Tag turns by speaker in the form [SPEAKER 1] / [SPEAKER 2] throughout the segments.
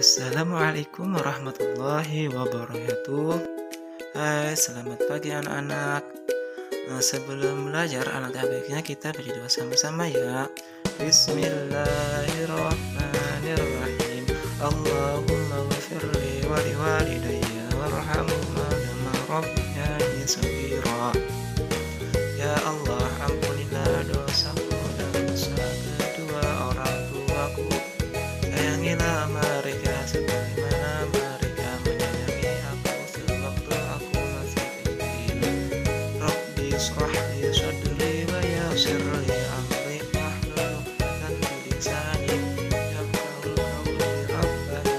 [SPEAKER 1] Assalamualaikum warahmatullahi wabarakatuh. Hai, selamat pagi anak-anak. Sebelum belajar, alangkah baiknya kita berdoa sama-sama ya. Bismillahirrahmanirrahim. Allahumma ghafirli wa liwalidayya warhamhuma kama rabbayani shaghira. Ya Allah, ampunilah dosaku dan dosa kedua orang tuaku. Sayangilah mereka sebagaimana mereka menyayangi aku sewaktu aku masih kecil. Rabbi shrah li sadri wa yassir li amri wahlul 'uqdatam min lisani yafqahu qawli. Rabbana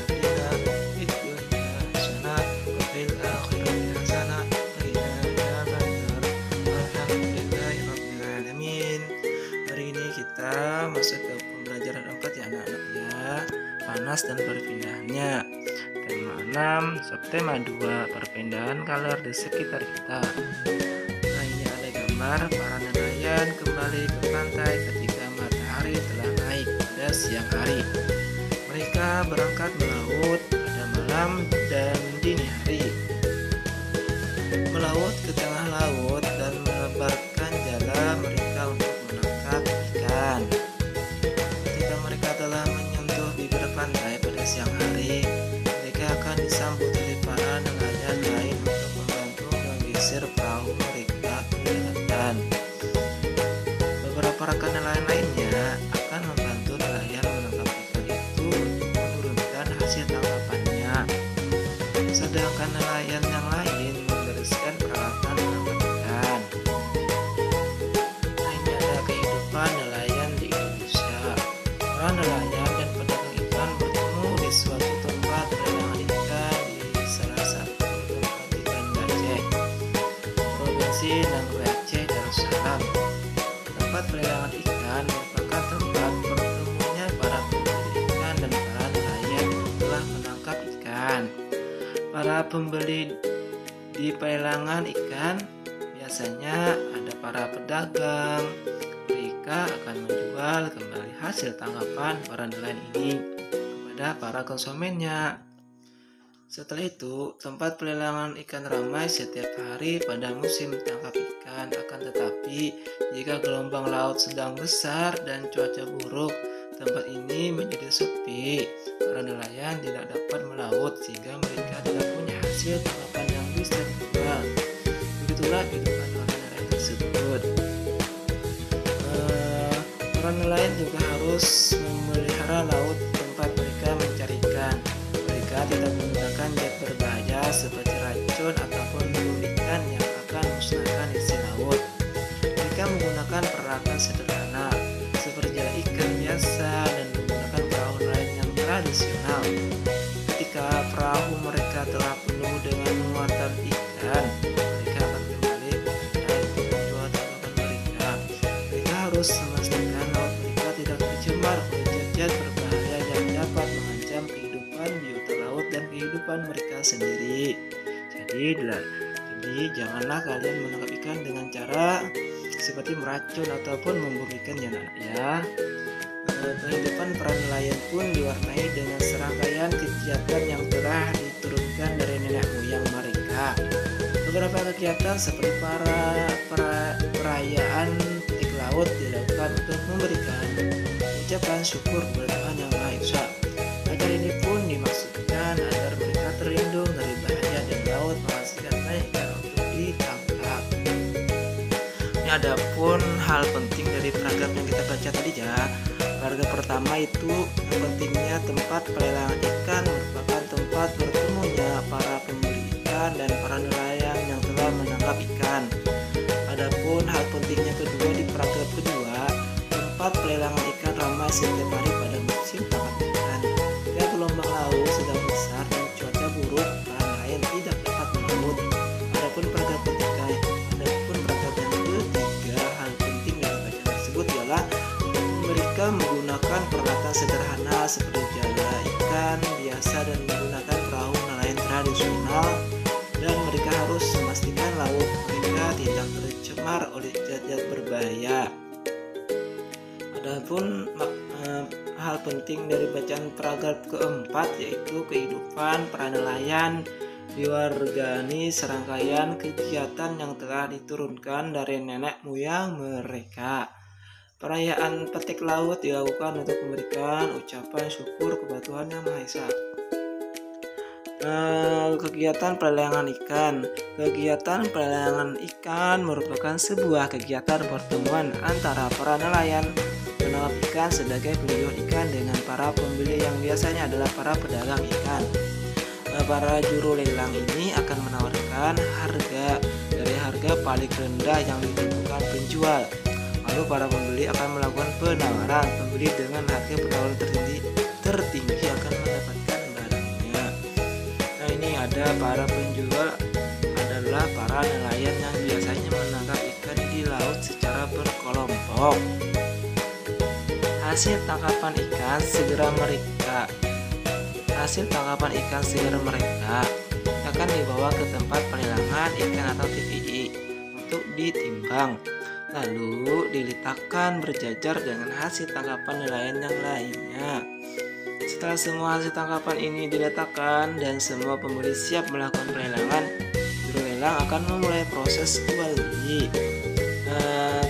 [SPEAKER 1] atina fid dunya hasanah wa fil akhirati hasanah wa qina adzabannar. Alhamdulillahi rabbil alamin. Hari ini kita masuk ke pembelajaran 4 ya anak-anak ya. Panas dan perpindahannya. Tema 6, subtema 2, perpindahan color di sekitar kita. Nah, ini ada gambar para nelayan kembali ke pantai ketika matahari telah naik pada siang hari. Mereka berangkat melaut pada malam dan dini hari. Melaut ke tengah laut dan melebarkan jala mereka untuk menangkap ikan. Ketika mereka telah menyentuh bibir pantai pada siang hari, mereka akan disambut oleh para nelayan lain untuk membantu menggeser perahu mereka ke daratan. Beberapa rekan nelayan lainnya akan membantu nelayan menangkap ikan itu untuk menurunkan hasil tangkapannya. Sedangkan nelayan yang lain membereskan peralatan menangkap ikan. Nah, ini ada kehidupan nelayan di Indonesia. Para nelayan dan pedagang ikan bertemu di suatu tempat pelelangan ikan di salah satu tempat ikan di Aceh, Provinsi Nanggroe Aceh Darussalam. Tempat pelelangan ikan merupakan tempat bertemunya para pembeli ikan dan para nelayan yang telah menangkap ikan. Para pembeli di pelelangan ikan biasanya ada para pedagang. Mereka akan menjual kembali hasil tangkapan para nelayan ini kepada para konsumennya. Setelah itu, tempat pelelangan ikan ramai setiap hari pada musim tangkap ikan. Akan tetapi, jika gelombang laut sedang besar dan cuaca buruk, tempat ini menjadi sepi. Para nelayan tidak dapat melaut sehingga mereka tidak punya hasil tangkapan yang bisa dijual. Begitulah kehidupan para nelayan tersebut. Para nelayan juga harus memelihara laut tempat mereka mencari ikan. Mereka tidak menggunakan zat berbahaya seperti racun ataupun bom ikan yang akan musnahkan isi laut. Mereka menggunakan peralatan sederhana seperti jala ikan biasa dan menggunakan perahu nelayan yang tradisional. Ketika perahu mereka telah penuh dengan muatan ikan, mereka akan kembali ke pantai untuk menjual tangkapan mereka. Mereka harus memastikan laut mereka tidak tercemar oleh zat berbahaya yang dapat mengancam kehidupan biota laut dan kehidupan mereka sendiri. Jadi janganlah kalian menangkap ikan dengan cara seperti meracun ataupun membunuh ikan ya. Kehidupan para nelayan pun diwarnai dengan serangkaian kegiatan yang telah diturunkan dari nenek moyang mereka. Beberapa kegiatan seperti perayaan petik laut dilakukan untuk memberikan ucapan syukur kepada Tuhan Yang Maha Esa. Acara ini pun dimaksudkan agar mereka terlindung dari bahaya dan laut menghasilkan banyak ikan untuk ditangkap. Ini ada pun hal penting dari paragraf yang kita baca tadi ya. Paragraf pertama itu pentingnya tempat pelelangan ikan merupakan tempat bertemunya para pembeli ikan dan para nelayan yang telah menangkap ikan. Adapun hal pentingnya kedua di paragraf kedua, tempat pelelangan ikan ramai setiap hari pada musim tangkap ikan. Jika gelombang laut sedang besar dan cuaca buruk, para nelayan tidak dapat melaut. Adapun paragraf yang ketiga, hal penting dari bacaan tersebut ialah mereka menggunakan peralatan sederhana seperti jala ikan biasa dan menggunakan perahu nelayan tradisional, dan mereka harus memastikan laut mereka tidak tercemar oleh zat-zat berbahaya. Adapun hal penting dari bacaan paragraf keempat, yaitu kehidupan para nelayan diwargani serangkaian kegiatan yang telah diturunkan dari nenek moyang mereka. Perayaan petik laut dilakukan untuk memberikan ucapan syukur kepada Tuhan Yang Maha Esa. Kegiatan pelelangan ikan. Kegiatan pelelangan ikan merupakan sebuah kegiatan pertemuan antara para nelayan penangkap ikan sebagai penjual ikan dengan para pembeli yang biasanya adalah para pedagang ikan. Para juru lelang ini akan menawarkan harga dari harga paling rendah yang ditentukan penjual. Lalu para pembeli akan melakukan penawaran. Pembeli dengan harga penawaran tertinggi akan mendapatkan barangnya. Nah, ini ada para penjual adalah para nelayan yang biasanya menangkap ikan di laut secara berkelompok. Hasil tangkapan ikan segera mereka akan dibawa ke tempat pelelangan ikan atau TPI untuk ditimbang, lalu diletakkan berjajar dengan hasil tangkapan nelayan yang lainnya. Setelah semua hasil tangkapan ini diletakkan dan semua pembeli siap melakukan pelelangan, juru lelang akan memulai proses jual beli.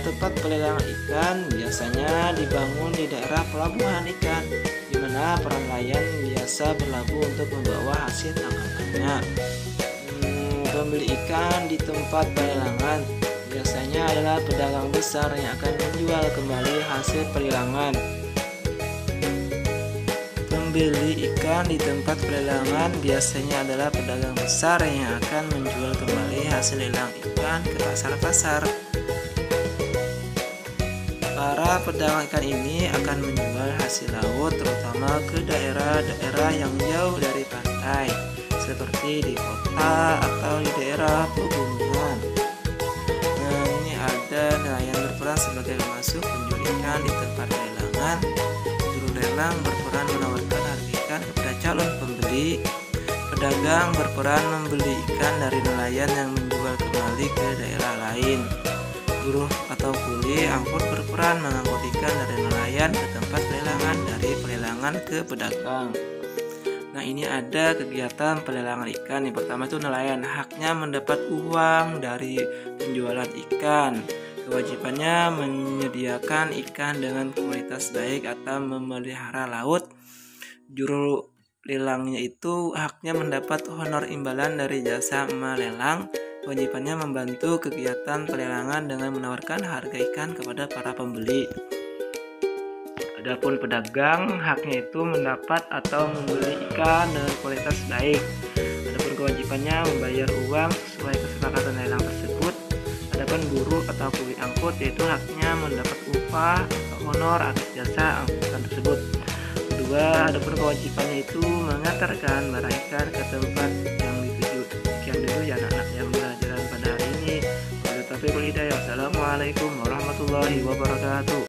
[SPEAKER 1] Tempat pelelangan ikan biasanya dibangun di daerah pelabuhan ikan, di mana para nelayan biasa berlabuh untuk membawa hasil tangkapannya. Pembeli ikan di tempat pelelangan biasanya adalah pedagang besar yang akan menjual kembali hasil pelelangan. Pembeli ikan di tempat pelelangan biasanya adalah pedagang besar yang akan menjual kembali hasil lelang ikan ke pasar-pasar. Para pedagang ikan ini akan menjual hasil laut terutama ke daerah-daerah yang jauh dari pantai, seperti di kota atau di daerah pegunungan. Nah, ini ada nelayan berperan sebagai pemasok penjual ikan di tempat pelelangan. Juru lelang berperan menawarkan harga ikan kepada calon pembeli. Pedagang berperan membeli ikan dari nelayan yang menjual kembali ke daerah lain. Buruh atau kuli angkut berperan mengangkut ikan dari nelayan ke tempat pelelangan, dari pelelangan ke pedagang. Nah, ini ada kegiatan pelelangan ikan. Yang pertama itu nelayan haknya mendapat uang dari penjualan ikan. Kewajibannya menyediakan ikan dengan kualitas baik atau memelihara laut. Juru lelangnya itu haknya mendapat honor imbalan dari jasa melelang. Kewajibannya membantu kegiatan pelelangan dengan menawarkan harga ikan kepada para pembeli. Adapun pedagang haknya itu mendapat atau membeli ikan dengan kualitas baik. Adapun kewajibannya membayar uang sesuai kesepakatan lelang tersebut. Adapun buruh atau kuli angkut yaitu haknya mendapat upah atau honor atas jasa angkutan tersebut. Kedua, adapun kewajibannya itu mengantarkan barang ikan ke tempat yang dituju. Sekian dulu ya anak-anak yang belajar pada hari ini. Wassalamualaikum warahmatullahi wabarakatuh.